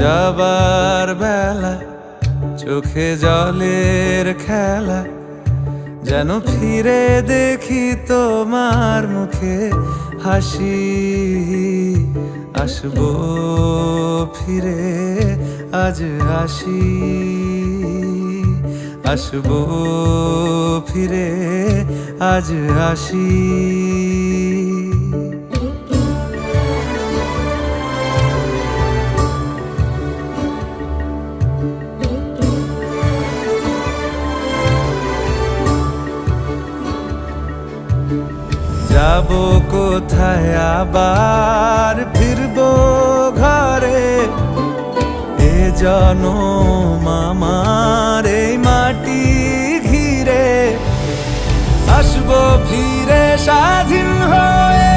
যাবার বেলা চোখে জলের খেলা, যেন ফিরে দেখি তোমার মুখে হাসি। আসবো ফিরে আজ আসি, আসবো ফিরে আজ আসি। যাবো কোথায় আবার ফিরবো ঘরে, এ জনম আমার এই মাটি ঘিরে। আসবো ফিরে স্বাধীন হয়ে।